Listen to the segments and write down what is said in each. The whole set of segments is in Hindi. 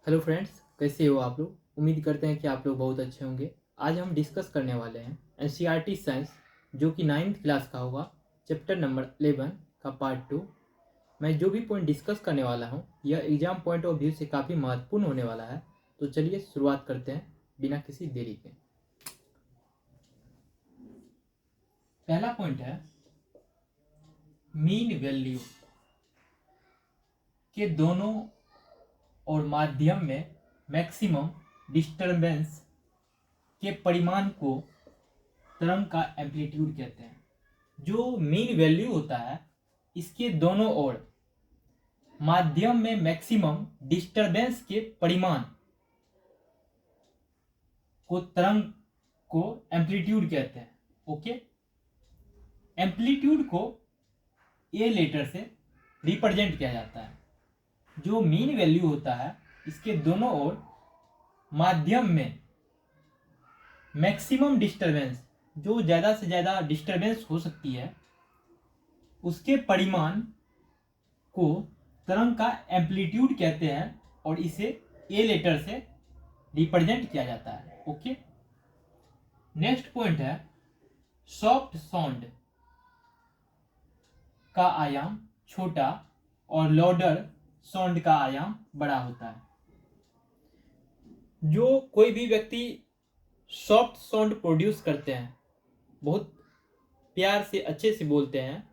हेलो फ्रेंड्स, कैसे हो आप लोग। उम्मीद करते हैं कि आप लोग बहुत अच्छे होंगे। आज हम डिस्कस करने वाले हैं एनसीईआरटी साइंस, जो कि 9th क्लास का होगा, चैप्टर नंबर 11 का पार्ट 2। मैं जो भी पॉइंट डिस्कस करने वाला हूं, यह एग्जाम पॉइंट ऑफ व्यू से काफ़ी महत्वपूर्ण होने वाला है। तो चलिए शुरुआत करते हैं बिना किसी देरी के। पहला पॉइंट है मीन वैल्यू के दोनों और माध्यम में मैक्सिमम डिस्टर्बेंस के परिमाण को तरंग का एम्पलीट्यूड कहते हैं। जो मीन वैल्यू होता है, इसके दोनों ओर माध्यम में मैक्सिमम डिस्टरबेंस के परिमाण को तरंग को एम्पलीट्यूड कहते हैं। ओके, एम्पलीट्यूड को ए लेटर से रिप्रेजेंट किया जाता है। जो मीन वैल्यू होता है, इसके दोनों ओर माध्यम में मैक्सिमम डिस्टरबेंस, जो ज़्यादा से ज़्यादा डिस्टरबेंस हो सकती है, उसके परिमाण को तरंग का एम्पलीट्यूड कहते हैं और इसे ए लेटर से रिप्रेजेंट किया जाता है। ओके, नेक्स्ट पॉइंट है सॉफ्ट साउंड का आयाम छोटा और लाउडर साउंड का आयाम बड़ा होता है। जो कोई भी व्यक्ति सॉफ्ट साउंड प्रोड्यूस करते हैं, बहुत प्यार से अच्छे से बोलते हैं,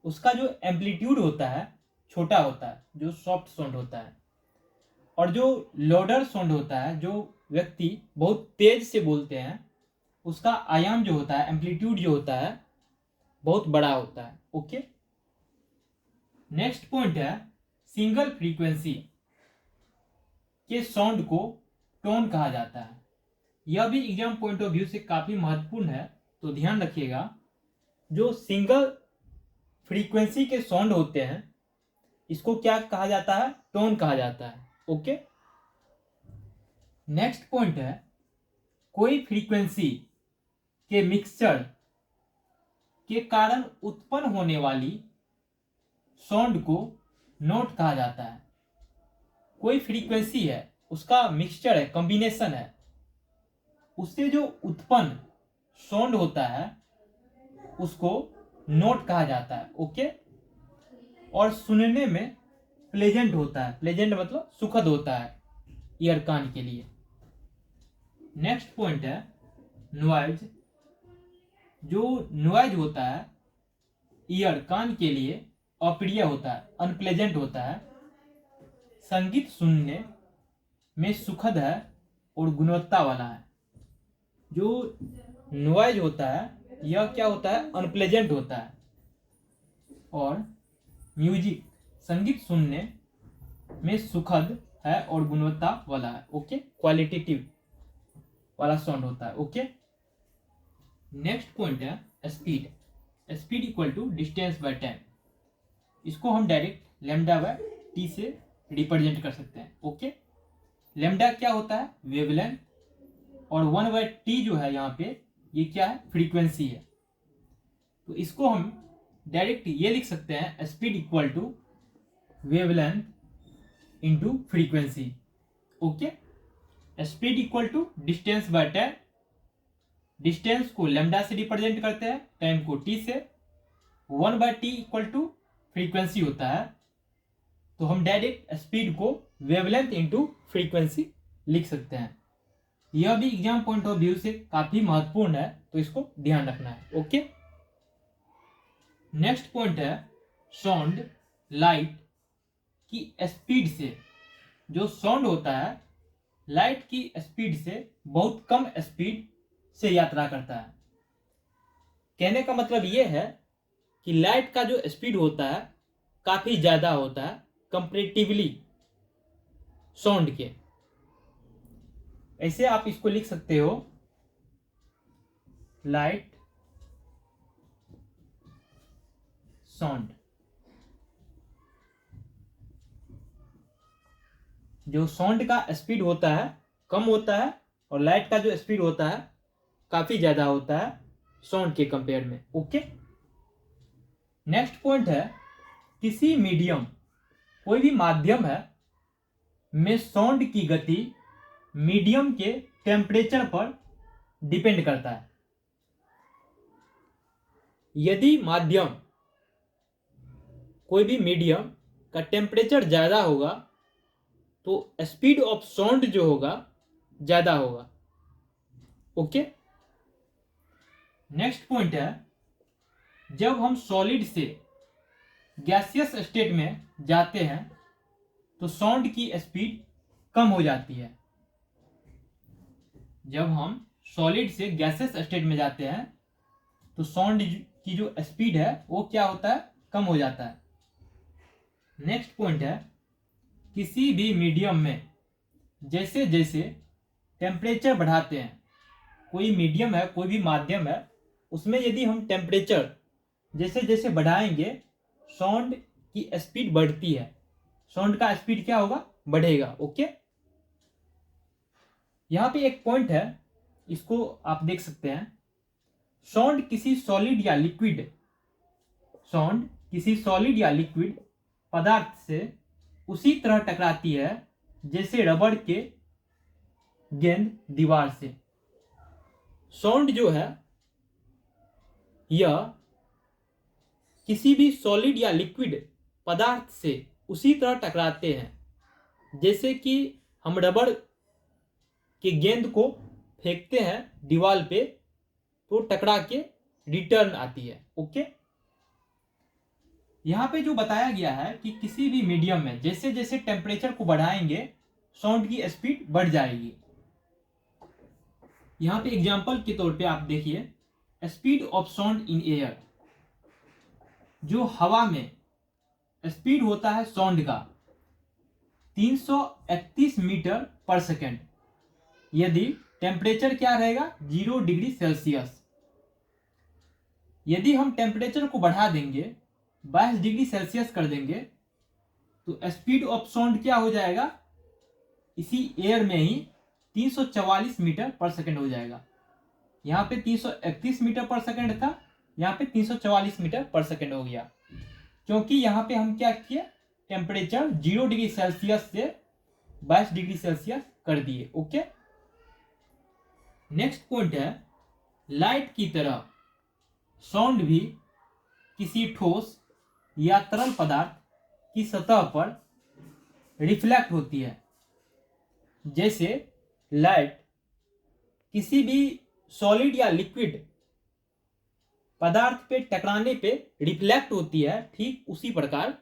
उसका जो एम्पलीट्यूड होता है छोटा होता है, जो सॉफ्ट साउंड होता है। और जो लाउडर साउंड होता है, जो व्यक्ति बहुत तेज से बोलते हैं, उसका आयाम जो होता है, एम्पलीट्यूड जो होता है, बहुत बड़ा होता है। ओके, नेक्स्ट पॉइंट है सिंगल फ्रीक्वेंसी के साउंड को टोन कहा जाता है। यह भी एग्जाम पॉइंट ऑफ व्यू से काफी महत्वपूर्ण है, तो ध्यान रखिएगा। जो सिंगल फ्रीक्वेंसी के साउंड होते हैं, इसको क्या कहा जाता है? टोन कहा जाता है। ओके, नेक्स्ट पॉइंट है कोई फ्रीक्वेंसी के मिक्सचर के कारण उत्पन्न होने वाली साउंड को नोट कहा जाता है। कोई फ्रीक्वेंसी है, उसका मिक्सचर है, कॉम्बिनेशन है, उससे जो उत्पन्न साउंड होता है उसको नोट कहा जाता है। ओके, और सुनने में प्लेजेंट होता है। प्लेजेंट मतलब सुखद होता है ईयर कान के लिए। नेक्स्ट पॉइंट है नॉइज। जो नॉइज होता है ईयर कान के लिए अप्रिय होता है, अनप्लेजेंट होता है। संगीत सुनने में सुखद है और गुणवत्ता वाला है। जो नॉइज होता है, यह क्या होता है? अनप्लेजेंट होता है। और म्यूजिक, संगीत सुनने में सुखद है और गुणवत्ता वाला है। ओके, क्वालिटेटिव वाला साउंड होता है। ओके, नेक्स्ट पॉइंट है speed. Speed equal to distance by time. इसको हम डायरेक्ट लैम्डा बाय टी से रिप्रेजेंट कर सकते हैं। ओके, लैम्डा क्या होता है? वेवलेंथ, और 1/t जो है यहाँ पे, ये क्या है? फ्रीक्वेंसी है। तो इसको हम डायरेक्ट ये लिख सकते हैं speed equal to wavelength into frequency. Okay, speed equal to distance by time. Distance को लैम्डा से रिप्रेजेंट करते हैं, टाइम को टी से। 1/t इक्वल टू फ्रीक्वेंसी होता है, तो हम डायरेक्ट स्पीड को वेवलेंथ इंटू फ्रीक्वेंसी लिख सकते हैं। यह भी एग्जाम पॉइंट ऑफ व्यू से काफी महत्वपूर्ण है, तो इसको ध्यान रखना है। ओके, नेक्स्ट पॉइंट है साउंड लाइट की स्पीड से। जो साउंड होता है लाइट की स्पीड से बहुत कम स्पीड से यात्रा करता है। कहने का मतलब यह है कि लाइट का जो स्पीड होता है काफी ज्यादा होता है कंपैरेटिवली साउंड के। ऐसे आप इसको लिख सकते हो लाइट साउंड। जो साउंड का स्पीड होता है कम होता है, और लाइट का जो स्पीड होता है काफी ज्यादा होता है साउंड के कंपेयर में। ओके, नेक्स्ट पॉइंट है किसी मीडियम, कोई भी माध्यम है, में साउंड की गति मीडियम के टेम्परेचर पर डिपेंड करता है। यदि माध्यम, कोई भी मीडियम का टेम्परेचर ज़्यादा होगा तो स्पीड ऑफ साउंड जो होगा ज़्यादा होगा। ओके, नेक्स्ट पॉइंट है, जब हम सॉलिड से गैसियस स्टेट में जाते हैं तो साउंड की स्पीड कम हो जाती है। जब हम सॉलिड से गैसियस स्टेट में जाते हैं तो साउंड की जो स्पीड है वो क्या होता है, कम हो जाता है। नेक्स्ट पॉइंट है, किसी भी मीडियम में जैसे जैसे टेम्परेचर बढ़ाते हैं, कोई मीडियम है, कोई भी माध्यम है, उसमें यदि हम टेम्परेचर जैसे जैसे बढ़ाएंगे साउंड की स्पीड बढ़ती है, साउंड का स्पीड क्या होगा, बढ़ेगा। ओके, यहां पे एक पॉइंट है, इसको आप देख सकते हैं, साउंड किसी सॉलिड या लिक्विड, साउंड किसी सॉलिड या लिक्विड पदार्थ से उसी तरह टकराती है जैसे रबड़ के गेंद दीवार से। साउंड जो है यह किसी भी सॉलिड या लिक्विड पदार्थ से उसी तरह टकराते हैं जैसे कि हम रबड़ के गेंद को फेंकते हैं दीवार पे तो टकरा के रिटर्न आती है। ओके, यहां पे जो बताया गया है कि किसी भी मीडियम में जैसे जैसे टेम्परेचर को बढ़ाएंगे साउंड की स्पीड बढ़ जाएगी। यहां पे एग्जांपल के तौर पे आप देखिए, speed of sound in air, जो हवा में स्पीड होता है साउंड का 331 मीटर पर सेकेंड, यदि टेम्परेचर क्या रहेगा, 0 डिग्री सेल्सियस। यदि हम टेम्परेचर को बढ़ा देंगे 22 डिग्री सेल्सियस कर देंगे तो स्पीड ऑफ साउंड क्या हो जाएगा, इसी एयर में ही 344 मीटर पर सेकेंड हो जाएगा। यहाँ पे 331 मीटर पर सेकेंड था, यहाँ पे 344 मीटर पर सेकेंड हो गया, क्योंकि यहाँ पे हम क्या किए, टेम्परेचर 0 डिग्री सेल्सियस से 22 डिग्री सेल्सियस कर दिए। ओके, नेक्स्ट पॉइंट है, लाइट की तरह साउंड भी किसी ठोस या तरल पदार्थ की सतह पर रिफ्लेक्ट होती है। जैसे लाइट किसी भी सॉलिड या लिक्विड पदार्थ पे टकराने पे रिफ्लेक्ट होती है, ठीक उसी प्रकार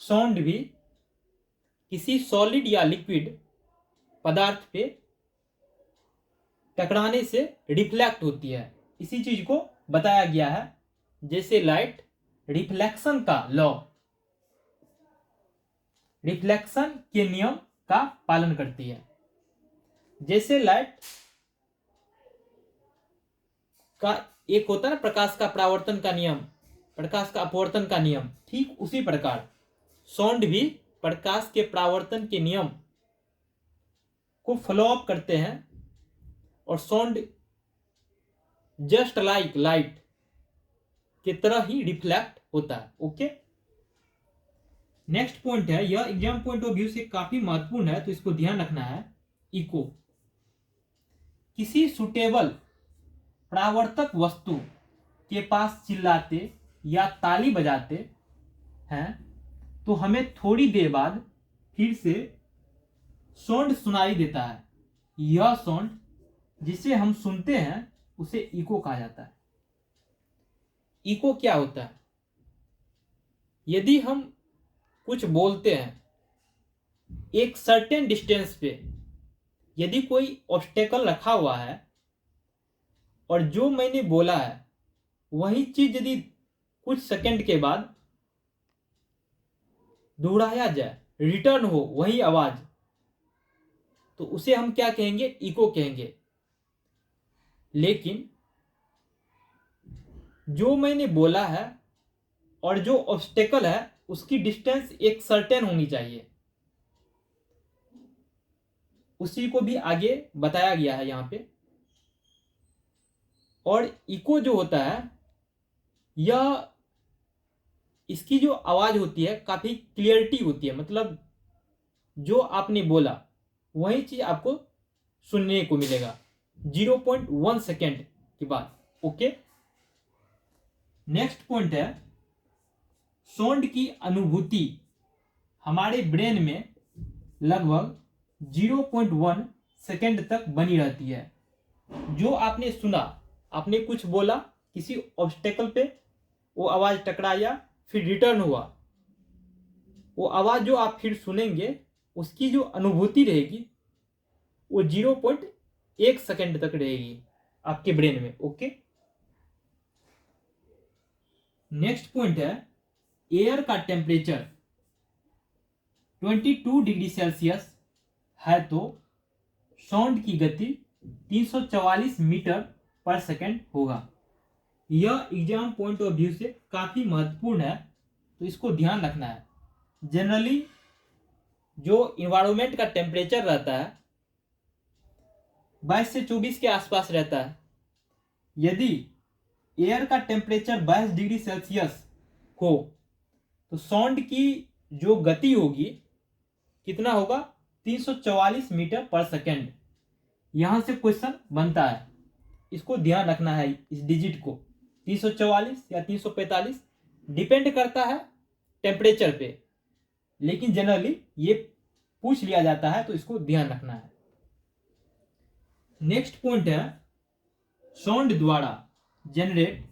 साउंड भी किसी सॉलिड या लिक्विड पदार्थ पे टकराने से रिफ्लेक्ट होती है। इसी चीज को बताया गया है, जैसे लाइट रिफ्लेक्शन का लॉ, रिफ्लेक्शन के नियम का पालन करती है। जैसे लाइट का एक होता है ना प्रकाश का परावर्तन का नियम, प्रकाश का अपवर्तन का नियम, ठीक उसी प्रकार साउंड भी प्रकाश के परावर्तन के नियम को फॉलो अप करते हैं और साउंड जस्ट लाइक लाइट की तरह ही रिफ्लेक्ट होता है। ओके, नेक्स्ट पॉइंट है, यह एग्जाम पॉइंट ऑफ व्यू से काफी महत्वपूर्ण है तो इसको ध्यान रखना है। इको, किसी सुटेबल परावर्तक वस्तु के पास चिल्लाते या ताली बजाते हैं तो हमें थोड़ी देर बाद फिर से साउंड सुनाई देता है। यह साउंड जिसे हम सुनते हैं उसे इको कहा जाता है। इको क्या होता है, यदि हम कुछ बोलते हैं एक सर्टेन डिस्टेंस पे, यदि कोई ऑब्स्टेकल रखा हुआ है और जो मैंने बोला है वही चीज यदि कुछ सेकंड के बाद दोहराया जाए, रिटर्न हो वही आवाज, तो उसे हम क्या कहेंगे, इको कहेंगे। लेकिन जो मैंने बोला है और जो ऑब्स्टेकल है उसकी डिस्टेंस एक सर्टेन होनी चाहिए, उसी को भी आगे बताया गया है यहाँ पे। और इको जो होता है यह, इसकी जो आवाज होती है काफी क्लियरिटी होती है, मतलब जो आपने बोला वही चीज आपको सुनने को मिलेगा 0.1 सेकेंड के बाद। ओके, नेक्स्ट पॉइंट है साउंड की अनुभूति हमारे ब्रेन में लगभग 0.1 सेकेंड तक बनी रहती है। जो आपने सुना, आपने कुछ बोला किसी ऑब्स्टेकल पे, वो आवाज टकराया फिर रिटर्न हुआ, वो आवाज जो आप फिर सुनेंगे उसकी जो अनुभूति रहेगी वो 0.1 सेकेंड तक रहेगी आपके ब्रेन में। ओके, नेक्स्ट पॉइंट है एयर का टेम्परेचर 22 डिग्री सेल्सियस है तो साउंड की गति 344 मीटर पर सेकेंड होगा। यह एग्जाम पॉइंट ऑफ व्यू से काफी महत्वपूर्ण है, तो इसको ध्यान रखना है। जनरली जो इन्वायरमेंट का टेम्परेचर रहता है 22 से 24 के आसपास रहता है। यदि एयर का टेम्परेचर 22 डिग्री सेल्सियस हो तो साउंड की जो गति होगी कितना होगा 344 मीटर पर सेकेंड। यहां से क्वेश्चन बनता है, इसको ध्यान रखना है। इस डिजिट को 344 या 345 डिपेंड करता है टेम्परेचर पे, लेकिन जनरली ये पूछ लिया जाता है, तो इसको ध्यान रखना है। नेक्स्ट पॉइंट है साउंड द्वारा जनरेट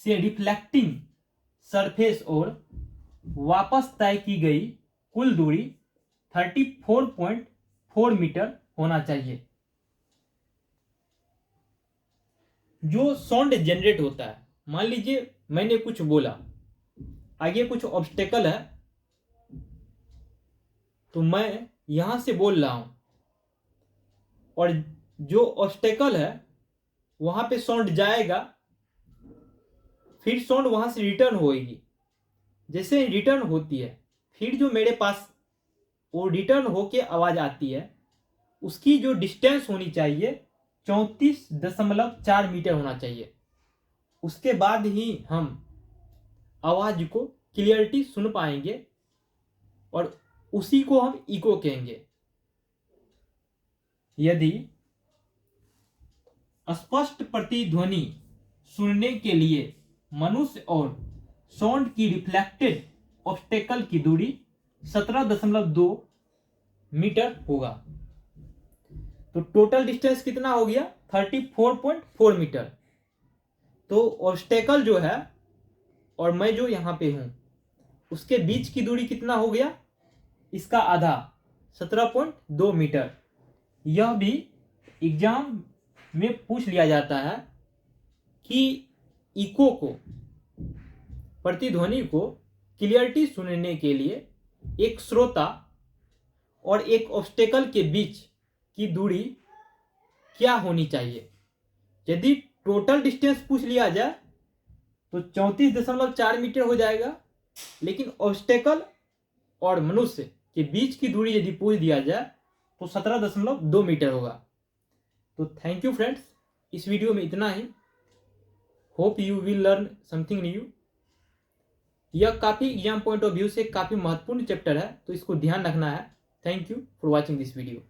से रिफ्लेक्टिंग सरफेस और वापस तय की गई कुल दूरी 34.4 मीटर होना चाहिए। जो साउंड जनरेट होता है, मान लीजिए मैंने कुछ बोला, आगे कुछ ऑब्स्टेकल है तो मैं यहां से बोल रहा हूं और जो ऑब्स्टेकल है वहां पे साउंड जाएगा, फिर साउंड वहां से रिटर्न होएगी। जैसे रिटर्न होती है फिर जो मेरे पास वो रिटर्न होके आवाज आती है, उसकी जो डिस्टेंस होनी चाहिए 34.4 मीटर होना चाहिए। उसके बाद ही हम आवाज को क्लियरिटी सुन पाएंगे और उसी को हम इको कहेंगे। यदि स्पष्ट प्रतिध्वनि सुनने के लिए मनुष्य और साउंड की रिफ्लेक्टेड ऑब्स्टेकल की दूरी 17.2 मीटर होगा, तो टोटल डिस्टेंस कितना हो गया 34.4 मीटर। तो ऑब्स्टेकल जो है और मैं जो यहां पे हूं उसके बीच की दूरी कितना हो गया, इसका आधा 17.2 मीटर। यह भी एग्जाम में पूछ लिया जाता है कि इको को, प्रतिध्वनि को क्लियरिटी सुनने के लिए एक श्रोता और एक ऑब्स्टेकल के बीच की दूरी क्या होनी चाहिए। यदि टोटल डिस्टेंस पूछ लिया जाए तो 34.4 मीटर हो जाएगा, लेकिन ऑब्स्टेकल और मनुष्य के बीच की दूरी यदि पूछ दिया जाए तो 17.2 मीटर होगा। तो थैंक यू फ्रेंड्स, इस वीडियो में इतना ही। Hope you will learn something new. यह काफ़ी एग्जाम पॉइंट ऑफ व्यू से काफ़ी महत्वपूर्ण चैप्टर है, तो इसको ध्यान रखना है। Thank you for watching this video.